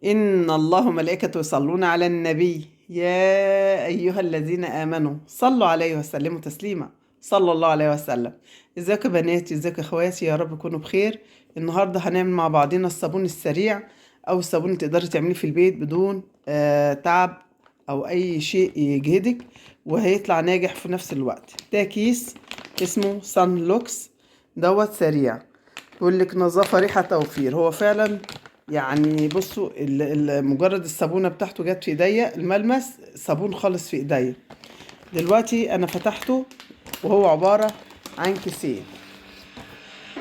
إن الله وملائكته يصلون على النبي يا أيها الذين آمنوا صلوا عليه وسلموا تسليما. صلى الله عليه وسلم. ازيكم يا بناتي، ازيكم يا اخواتي، يا رب تكونوا بخير. النهارده هنعمل مع بعضنا الصابون السريع او الصابون اللي تقدري تعمليه في البيت بدون تعب او اي شيء يجهدك، وهيطلع ناجح في نفس الوقت. ده كيس اسمه سان لوكس دوت سريع، يقول لك نظافة ريحة توفير. هو فعلا يعني بصوا مجرد الصابونة بتاعته جت في ايديا، الملمس صابون خالص في ايديا. دلوقتي انا فتحته وهو عبارة عن كيسين.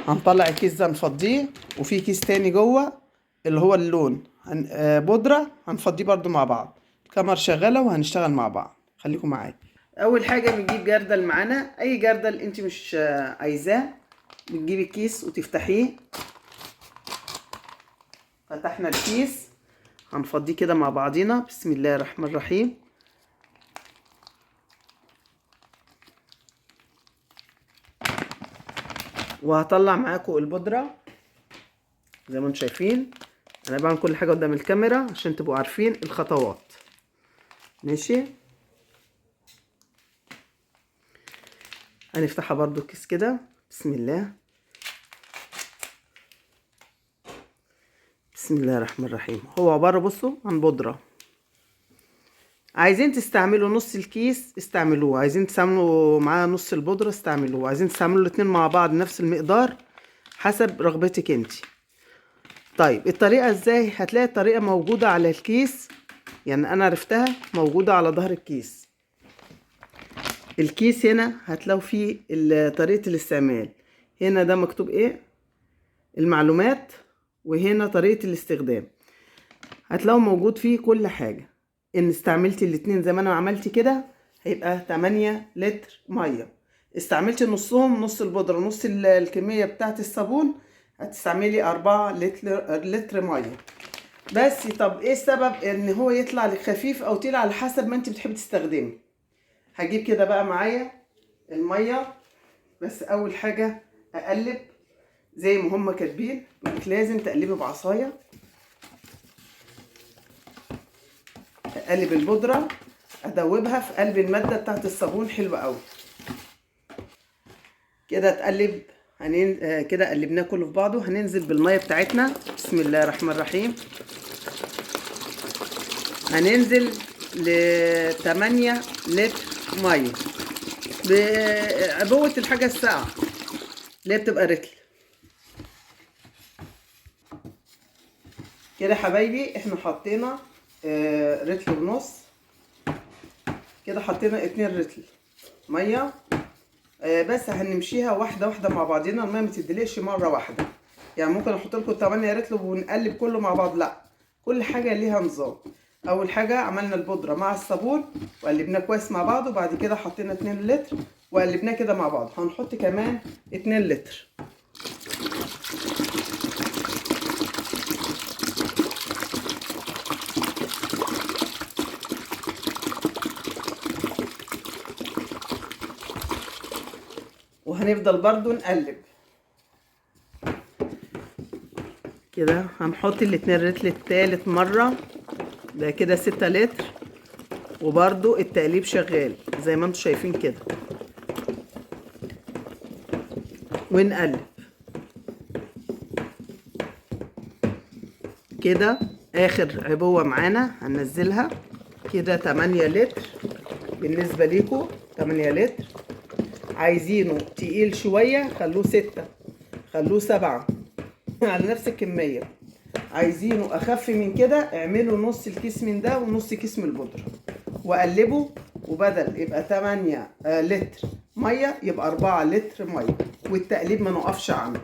هنطلع الكيس ده نفضيه، وفي كيس تاني جوه اللي هو اللون بودرة، هنفضيه برضو مع بعض. الكاميرا شغالة وهنشتغل مع بعض، خليكم معايا. اول حاجة بنجيب جردل معانا، اي جردل انت مش عايزاه. بتجيبي الكيس وتفتحيه. فتحنا الكيس، هنفضيه كده مع بعضينا. بسم الله الرحمن الرحيم. وهطلع معاكم البودرة زي ما انتم شايفين. انا بعمل كل حاجة قدام الكاميرا عشان تبقوا عارفين الخطوات. ماشي، هنفتحها برضو الكيس كده. بسم الله، بسم الله الرحمن الرحيم. هو عبارة بصوا عن بودرة. عايزين تستعملوا نص الكيس استعملوه، عايزين تستعملوا معاه نص البودرة استعملوه، عايزين تستعملوا الاتنين مع بعض نفس المقدار حسب رغبتك انت. طيب الطريقة ازاي؟ هتلاقي الطريقة موجودة على الكيس، يعني انا عرفتها موجودة على ظهر الكيس. الكيس هنا هتلاقوا فيه طريقة الاستعمال. هنا ده مكتوب ايه؟ المعلومات، وهنا طريقة الاستخدام. هتلاقوا موجود فيه كل حاجة. ان استعملتي الاتنين زي ما انا عملت كده هيبقى 8 لتر مية. استعملتي نصهم، نص البودرة نص الكمية بتاعت الصابون، هتستعملي 4 لتر مية بس. طب ايه السبب ان هو يطلع لك خفيف او تقيل؟ على حسب ما انت بتحبي تستخدمي. هجيب كده بقى معايا المية. بس اول حاجة اقلب زي ما هما كاتبين، انك لازم تقلبي بعصاية. اقلب البودرة، ادوبها في قلب المادة بتاعت الصابون. حلو قوي كده. تقلب كده قلبناه كله في بعضه. هننزل بالمية بتاعتنا. بسم الله الرحمن الرحيم. هننزل ل 8 لتر مية بعبوة الحاجة الساقعة اللي هي بتبقى رتل كده. حبايبي احنا حطينا رتل ونص كده، حطينا 2 رتل مية. بس هنمشيها واحدة واحدة مع بعضينا، المية متدلقش مرة واحدة. يعني ممكن احط لكم 8 رتل ونقلب كله مع بعض، لا، كل حاجة ليها نظام. اول حاجة عملنا البودرة مع الصابون وقلبناه كويس مع بعض، وبعد كده حطينا 2 لتر وقلبناه كده مع بعض. هنحط كمان 2 لتر. وهنفضل برضو نقلب كده. هنحط ال2 لتر التالت مرة، ده كده 6 لتر. وبرضو التقليب شغال زي ما انتم شايفين كده، ونقلب كده. اخر عبوة معانا هننزلها كده 8 لتر. بالنسبة ليكم 8 لتر. عايزينه تقيل شوية خلوه 6، خلوه 7 على نفس الكمية. عايزينه اخف من كده اعملوا نص الكيس من ده ونص كيس من البودرة وقلبوا. وبدل يبقى 8 لتر مية يبقى 4 لتر مية، والتقليب ما نقفش عنه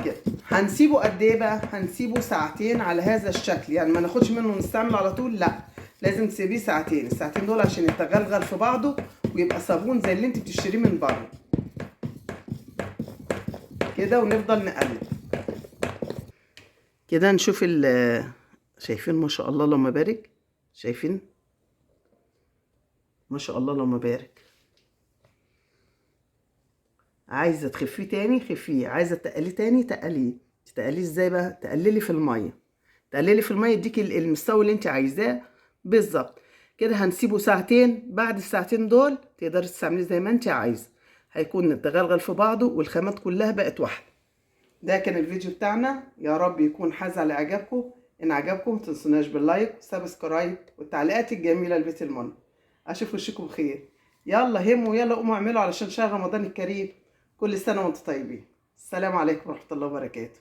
كده. هنسيبه قد ايه بقى؟ هنسيبه ساعتين على هذا الشكل، يعني ما ناخدش منه نستعمل على طول، لا، لازم تسيبيه ساعتين. الساعتين دول عشان يتغلغل في بعضه ويبقى صابون زي اللي انت بتشتريه من بره كده. ونفضل نقلب كده. نشوف شايفين ما شاء الله اللهم بارك؟ شايفين ما شاء الله اللهم بارك؟ عايزه تخفيه تاني خفيه، عايزه تقليه تاني تقليه. تقليه ازاي بقى؟ تقللي في الميه، تقللي في الميه يديكي المستوي اللي انت عايزاه بالظبط. كده هنسيبه ساعتين، بعد الساعتين دول تقدري تستعمليه زي ما انت عايزه، هيكون تغلغل في بعضه والخامات كلها بقت واحده. ده كان الفيديو بتاعنا، يا رب يكون حاز على اعجابكم. ان عجبكم متنسوناش باللايك والسبسكرايب والتعليقات الجميله لبيت المنى. اشوف وشكم بخير. يلا هموا، يلا قوموا اعملوا علشان شهر رمضان الكريم. كل سنه وانتم طيبين. السلام عليكم ورحمه الله وبركاته.